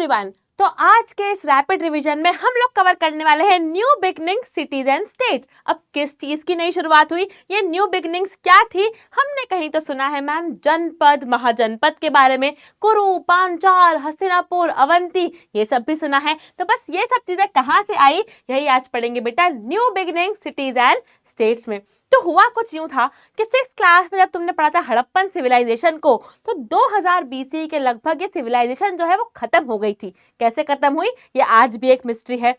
Everyone, तो आज के इस रैपिड रिवीजन में हम लोग कवर करने वाले हैं new beginning cities and states. अब किस चीज की नई शुरुआत हुई, ये न्यू बिगनिंग्स क्या थी? हमने कहीं तो सुना है मैम जनपद, महाजनपद के बारे में, कुरु, पांचाल, हस्तिनापुर, अवंती, ये सब भी सुना है। तो बस ये सब चीजें कहाँ से आई, यही आज पढ़ेंगे बेटा new beginning cities and states में। तो हुआ कुछ यूं था कि 6th क्लास में जब तुमने पढ़ा था हड़प्पन सिविलाइजेशन को, तो 2000 बीसी के लगभग ये सिविलाइजेशन जो है वो खत्म हो गई थी। कैसे खत्म हुई ये आज भी एक मिस्ट्री है।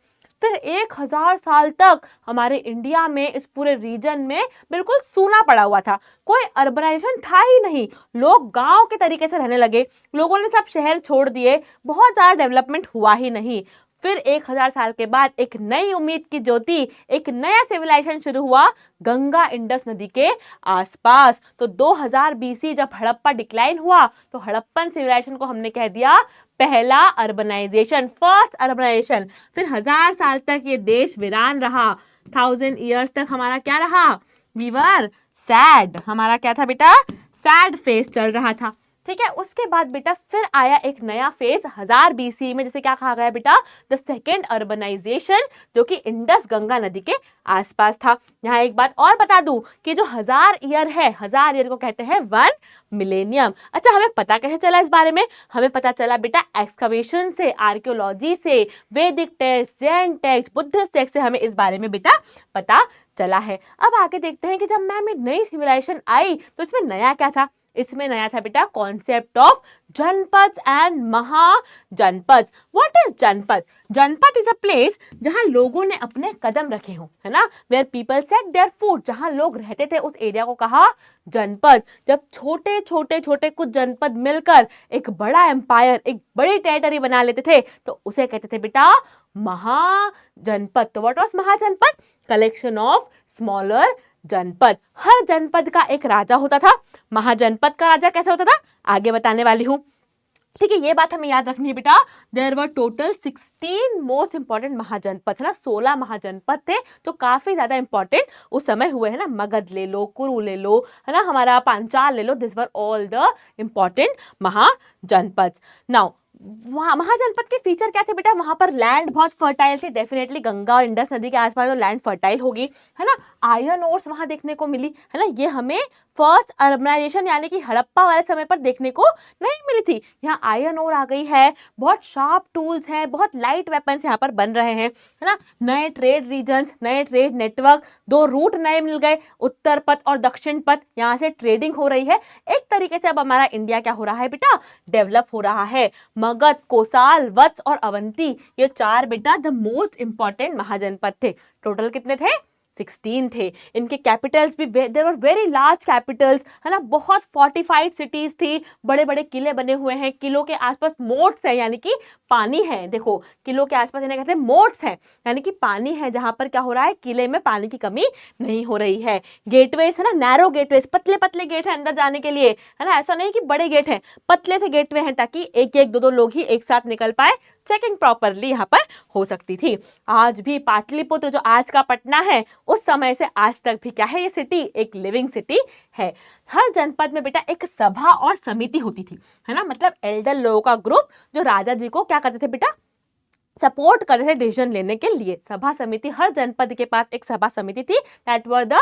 फिर 1000 साल तक हमारे इंडिया में, इस पूरे रीजन में बिल्कुल सूना पड़ा हुआ था, कोई अर्बनाइजेशन था ही नहीं। लोग गांव के तरीके से रहने लगे, लोगों ने सब शहर छोड़ दिए, बहुत ज़्यादा डेवलपमेंट हुआ ही नहीं। फिर 1000 साल के बाद एक नई उम्मीद की ज्योति, एक नया सिविलाइजेशन शुरू हुआ गंगा इंडस नदी के आसपास। तो 2000 बीसी जब हड़प्पा डिक्लाइन हुआ तो हड़प्पन सिविलाइजेशन को हमने कह दिया पहला अर्बनाइजेशन, फर्स्ट अर्बनाइजेशन। फिर 1000 साल तक ये देश वीरान रहा, 1000 ईयर्स तक हमारा क्या रहा, वी वर सैड, हमारा क्या था बेटा, सैड फेज चल रहा था। ठीक है, उसके बाद बेटा फिर आया एक नया फेज 1000 बीसी में, जिसे क्या कहा गया बेटा, द सेकेंड अर्बनाइजेशन, जो कि इंडस गंगा नदी के आसपास था। यहाँ एक बात और बता दूं कि जो 1000 ईयर है, 1000 ईयर को कहते हैं 1 मिलेनियम। अच्छा, हमें पता कैसे चला इस बारे में? हमें पता चला बेटा एक्सकवेशन से, आर्कियोलॉजी से, वैदिक text, Jain text, Buddhist text से हमें इस बारे में बेटा पता चला है। अब आगे देखते हैं कि जब मैम एक नई सिविलाइजेशन आई तो इसमें नया क्या था? इसमें नया था बेटा कॉन्सेप्ट ऑफ जनपद एंड महाजनपद। व्हाट इज जनपद? जनपद इज अ प्लेस जहां लोगों ने अपने कदम रखे हों, है ना, where people set their foot, जहां लोग रहते थे उस एरिया को कहा जनपद। जब छोटे छोटे छोटे कुछ जनपद मिलकर एक बड़ा एम्पायर, एक बड़ी टेरिटरी बना लेते थे तो उसे कहते थे बेटा महाजनपद। तो what was mahajanapada? Collection of smaller janapada. हर जनपद का एक राजा होता था। महाजनपद का राजा कैसे होता था आगे बताने वाली हूं। ठीक है, ये बात हमें याद रखनी है बेटा। There were total 16 most important mahajanapada, है ना, 16 महाजनपद थे जो काफी ज्यादा इंपॉर्टेंट उस समय हुए, है ना। मगध ले लो, कुरु ले लो, है ना, हमारा पांचाल ले लो, this were all the important mahajanapada. Now mahajanapada के फीचर क्या थे बेटा? वहां पर लैंड बहुत फर्टाइल थी, डेफिनेटली गंगा और इंडस नदी के आसपास तो लैंड फर्टाइल होगी, है ना। आयरन ओर्स वहां देखने को मिली, है ना। ये हमें फर्स्ट अर्बनाइजेशन यानी कि हड़प्पा वाले समय पर देखने को नहीं मिली थी। यहाँ आयरन ओर आ गई है, बहुत शार्प टूल्स हैं, बहुत लाइट वेपन्स यहाँ पर बन रहे हैं, है ना। नए ट्रेड रीजन्स, नए ट्रेड नेटवर्क, 2 रूट नए मिल गए, उत्तर पथ और दक्षिण पथ, यहाँ से ट्रेडिंग हो रही है। एक तरीके से अब हमारा इंडिया क्या हो रहा है बेटा, डेवलप हो रहा है। मगध, कोसाल, वत्स और अवंती, ये 4 बेटा द मोस्ट इंपॉर्टेंट महाजनपद थे। टोटल कितने थे? 16 थे। इनके कैपिटल्स भी, there were very large capitals, है ना, बहुत फोर्टिफाइड सिटीज थी, बड़े बड़े किले बने हुए हैं, किलों के आसपास मोट्स है यानी कि पानी है। देखो, किलों के आसपास इन्हें कहते हैं मोट्स हैं, यानी कि पानी है, जहां पर क्या हो रहा है, किले में पानी की कमी नहीं हो रही है। गेटवेज, है ना, नैरो गेटवेज, पतले पतले गेट है अंदर जाने के लिए, है ना, ऐसा नहीं कि बड़े गेट हैं, पतले से गेटवे हैं ताकि एक एक दो लोग ही एक साथ निकल पाए, चेकिंग प्रॉपरली यहाँ पर हो सकती थी। आज भी पाटलिपुत्र, जो आज का पटना है, उस समय से आज तक भी क्या है, ये सिटी एक लिविंग सिटी है। हर जनपद में बेटा एक सभा और समिति होती थी, है ना, मतलब एल्डर लोगों का ग्रुप जो राजा जी को क्या करते थे बेटा, सपोर्ट कर रहे थे डिसीजन लेने के लिए। सभा समिति, हर जनपद के पास एक सभा समिति थी, that were the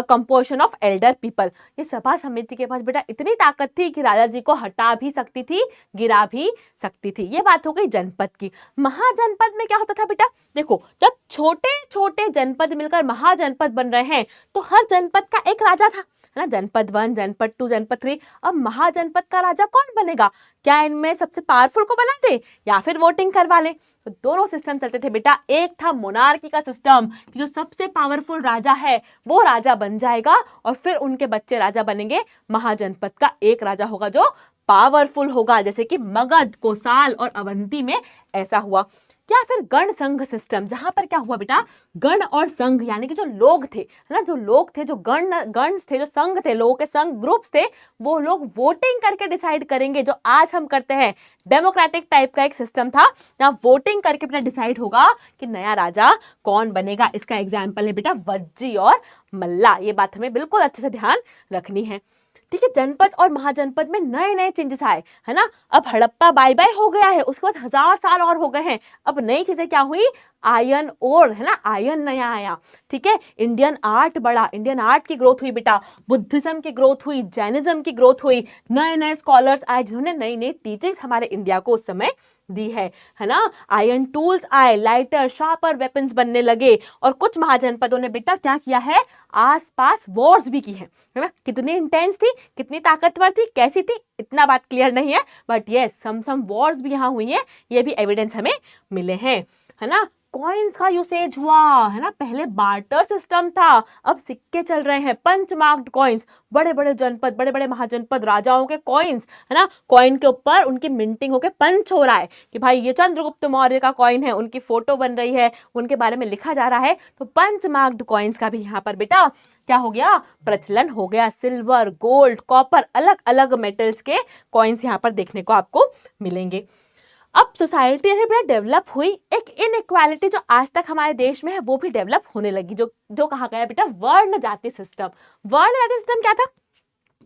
composition of Elder people. ये सभा समिति के पास बेटा इतनी ताकत थी कि राजा जी को हटा भी सकती थी, गिरा भी सकती थी। ये बात हो गई जनपद की। महाजनपद में क्या होता था बेटा? देखो, जब छोटे छोटे जनपद मिलकर महाजनपद बन रहे हैं तो हर जनपद का एक राजा था, है ना, जनपद 1, जनपद 2, जनपद 3। अब महाजनपद का राजा कौन बनेगा? क्या इनमें सबसे पावरफुल को बना दे या फिर वोटिंग करवा ले? तो दोनों सिस्टम चलते थे बेटा। एक था मोनार्की का सिस्टम, जो सबसे पावरफुल राजा है वो राजा बन जाएगा और फिर उनके बच्चे राजा बनेंगे। महाजनपद का एक राजा होगा जो पावरफुल होगा, जैसे कि मगध, कोसाल और अवंती में ऐसा हुआ। या फिर गण संघ सिस्टम, जहां पर क्या हुआ बेटा, गण और संघ यानी कि जो लोग थे, है ना, जो लोग थे, जो गण थे, जो संघ थे, लोगों के संघ, ग्रुप्स थे, वो लोग वोटिंग करके डिसाइड करेंगे, जो आज हम करते हैं। डेमोक्रेटिक टाइप का एक सिस्टम था, जहां वोटिंग करके बेटा डिसाइड होगा कि नया राजा कौन बनेगा। इसका एग्जाम्पल है बेटा वज्जी और मल्ला। ये बात हमें बिल्कुल अच्छे से ध्यान रखनी है। ठीक है, जनपद और महाजनपद में नए नए चेंजेस आए, है ना। अब हड़प्पा बाय बाय हो गया है, उसके बाद 1000 साल और हो गए हैं। अब नई चीजें क्या हुई, आयन और, है ना, आयन नया आया। ठीक है, इंडियन आर्ट बढ़ा, इंडियन आर्ट की ग्रोथ हुई बेटा, बुद्धिज्म की ग्रोथ हुई, जैनिज्म की ग्रोथ हुई, नए नए स्कॉलर्स आए जिन्होंने नई नई टीचिंग्स हमारे इंडिया को उस समय दी है ना। आयरन टूल्स आए, लाइटर शार्पर वेपन्स बनने लगे, और कुछ महाजनपदों ने बेटा क्या किया है, आसपास वॉर्स भी की है ना। कितनी इंटेंस थी, कितनी ताकतवर थी, कैसी थी, इतना बात क्लियर नहीं है, बट यस सम वॉर्स भी यहाँ हुई है, ये भी एविडेंस हमें मिले हैं, है ना। कॉइन्स का यूसेज हुआ, है ना। पहले बार्टर सिस्टम था, अब सिक्के चल रहे हैं, पंच मार्क्ड कॉइन्स, बड़े बड़े जनपद, बड़े बड़े महाजनपद, राजाओं के कॉइन्स, है ना, कॉइन के ऊपर उनकी मिंटिंग होके पंच हो रहा है कि भाई ये चंद्रगुप्त मौर्य का कॉइन है, उनकी फोटो बन रही है, उनके बारे में लिखा जा रहा है, तो पंच मार्क्ड कॉइन्स का भी यहाँ पर बेटा क्या हो गया, प्रचलन हो गया। सिल्वर, गोल्ड, कॉपर, अलग अलग मेटल्स के कॉइन्स यहाँ पर देखने को आपको मिलेंगे। अब सोसाइटी ऐसे बड़ा डेवलप हुई, एक इनइक्वालिटी जो आज तक हमारे देश में है वो भी डेवलप होने लगी, जो जो कहा गया बेटा वर्ण जाति सिस्टम। वर्ण जाति सिस्टम क्या था,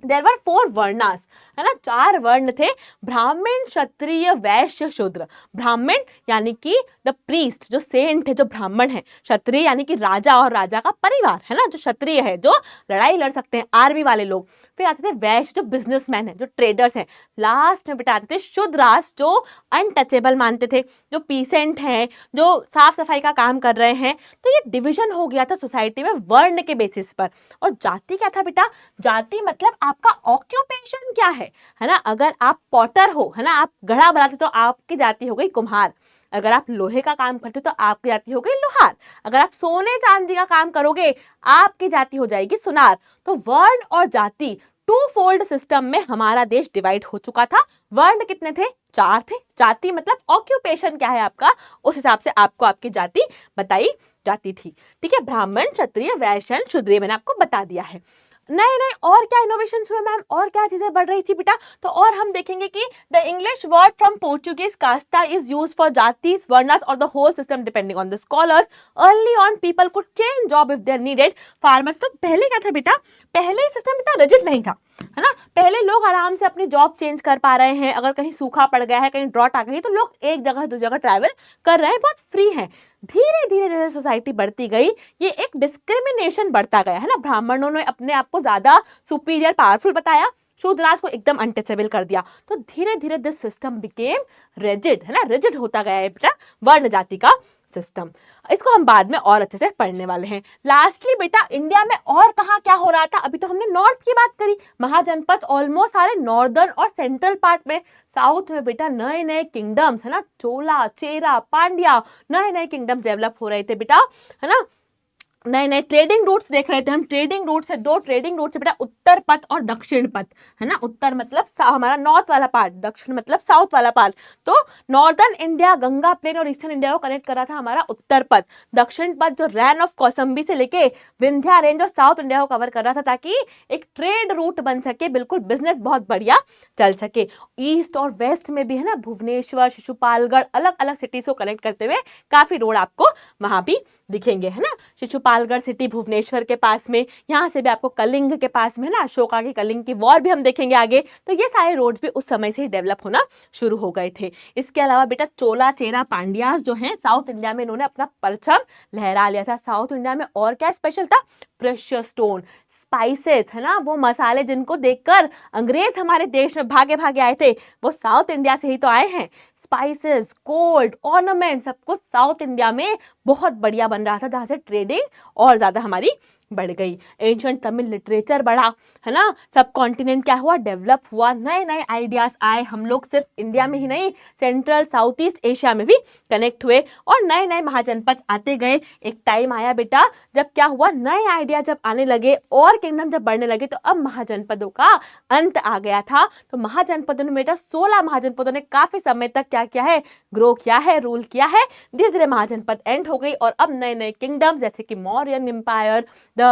देयर वर 4 वर्णास, है ना, 4 वर्ण थे, ब्राह्मण, क्षत्रिय, वैश्य, शूद्र। ब्राह्मण यानी कि द प्रीस्ट, जो सेंट है, जो ब्राह्मण है। क्षत्रिय यानी कि राजा और राजा का परिवार, है ना, जो क्षत्रिय है, जो लड़ाई लड़ सकते हैं, आर्मी वाले लोग। फिर आते थे वैश्य, जो बिजनेसमैन है, जो ट्रेडर्स हैं। लास्ट में बेटा आते थे शूद्रास, जो अनटचेबल मानते थे, जो पीसेंट हैं, जो साफ सफाई का काम कर रहे हैं। तो ये डिविजन हो गया था सोसाइटी में वर्ण के बेसिस पर। और जाति क्या था बेटा, जाति मतलब आपका ऑक्यूपेशन क्या है ना। अगर आप पॉटर हो, है ना, आप घड़ा बनाते तो आपकी जाति हो गई कुम्हार। अगर आप लोहे का काम करते तो आपकी जाति हो गई लोहार। अगर आप सोने चांदी का काम करोगे आपकी जाति हो जाएगी सुनार। तो वर्ण और जाति टू फोल्ड सिस्टम में हमारा देश डिवाइड हो चुका था। वर्ण कितने थे, 4 थे। जाति मतलब ऑक्यूपेशन क्या है आपका, उस हिसाब से आपको आपकी जाति बताई जाती थी। ठीक है, ब्राह्मण, क्षत्रिय, वैश्य, शूद्र, मैंने आपको बता दिया है। नए नए और क्या इनोवेशंस हुए मैम, और क्या चीजें बढ़ रही थी बेटा, तो और हम देखेंगे कि the English word from Portuguese कास्टा is used for jatis, varnas और the whole system depending on the scholars. Early on people could change job if they are needed. Farmers, तो पहले क्या था बेटा, पहले सिस्टम इतना रिजिड नहीं था, है ना। पहले लोग आराम से अपनी जॉब चेंज कर पा रहे हैं, अगर कहीं सूखा पड़ गया है, कहीं ड्रॉट आ गई, तो लोग एक जगह दूसरी जगह ट्रैवल कर रहे हैं, बहुत फ्री हैं। धीरे धीरे जैसे सोसाइटी बढ़ती गई, ये एक डिस्क्रिमिनेशन बढ़ता गया, है ना। ब्राह्मणों ने अपने आप को ज्यादा सुपीरियर पावरफुल बताया, शूद्रास को एकदम अनटचेबल कर दिया। तो धीरे धीरे दिस सिस्टम बिकेम रिजिड, है ना, रिजिड होता गया है बेटा वर्ण जाति का सिस्टम। इसको हम बाद में और अच्छे से पढ़ने वाले हैं। लास्टली बेटा इंडिया में और कहाँ क्या हो रहा था, अभी तो हमने नॉर्थ की बात करी, महाजनपद ऑलमोस्ट सारे नॉर्दर्न और सेंट्रल पार्ट में। साउथ में बेटा नए नए किंगडम्स, है ना, चोला, चेरा, पांड्या, नए नए किंगडम्स डेवलप हो रहे थे बेटा, है ना। नए नए ट्रेडिंग रूट्स देख रहे थे हम। ट्रेडिंग रूट से 2 ट्रेडिंग रूट से बेटा उत्तर पथ और दक्षिण पथ, है ना। उत्तर मतलब हमारा नॉर्थ वाला पार्ट, दक्षिण मतलब साउथ वाला पार्ट। तो नॉर्दर्न इंडिया गंगा प्लेन और ईस्टर्न इंडिया को कनेक्ट कर रहा था हमारा उत्तर पथ। दक्षिण पथ जो रैन ऑफ कौसंबी से लेके विंध्या रेंज और साउथ इंडिया को कवर कर रहा था, ताकि एक ट्रेड रूट बन सके, बिल्कुल बिजनेस बहुत बढ़िया चल सके। ईस्ट और वेस्ट में भी, है ना, भुवनेश्वर, शिशुपालगढ़, अलग अलग सिटीज को कनेक्ट करते हुए काफी रोड आपको वहां भी दिखेंगे, है ना। शिशुपालगढ़ सिटी भुवनेश्वर के पास में, यहाँ से भी आपको कलिंग के पास में, ना, अशोका की कलिंग की वॉर भी हम देखेंगे आगे। तो ये सारे रोड्स भी उस समय से ही डेवलप होना शुरू हो गए थे। इसके अलावा बेटा चोला, चेरा, पांड्यास जो हैं साउथ इंडिया में, इन्होंने अपना परचम लहरा लिया था। साउथ इंडिया में और क्या स्पेशल था, प्रेशियस स्टोन, स्पाइसेस, है ना, वो मसाले जिनको देखकर अंग्रेज हमारे देश में भागे भागे आए थे, वो साउथ इंडिया से ही तो आए हैं। स्पाइसेस, गोल्ड, ऑर्नामेंट, सब कुछ साउथ इंडिया में बहुत बढ़िया बन रहा था, जहाँ से ट्रेडिंग और ज्यादा हमारी बढ़ गई। एंशिएंट तमिल लिटरेचर बढ़ा, है ना। सब कॉन्टिनेंट क्या हुआ, डेवलप हुआ, नए नए आइडियाज आए। हम लोग सिर्फ इंडिया में ही नहीं, सेंट्रल साउथ ईस्ट एशिया में भी कनेक्ट हुए और नए नए महाजनपद आते गए। एक टाइम आया बेटा जब क्या हुआ, नए आइडिया जब आने लगे और किंगडम जब बढ़ने लगे, तो अब महाजनपदों का अंत आ गया था। तो महाजनपदों ने बेटा 16 महाजनपदों ने काफी समय तक क्या किया है, ग्रो किया है, रूल किया है। धीरे धीरे महाजनपद एंड हो गई और अब नए नए किंगडम्स जैसे कि Mauryan empire, the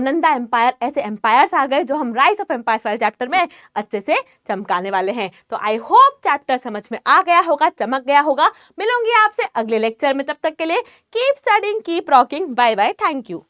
Nanda empire, ऐसे एम्पायर्स आ गए जो हम राइज ऑफ एम्पायर्स वाले चैप्टर में अच्छे से चमकाने वाले हैं। तो आई होप चैप्टर समझ में आ गया होगा, चमक गया होगा। मिलूंगी आपसे अगले लेक्चर में, तब तक के लिए keep studying, keep rocking, bye bye, thank you.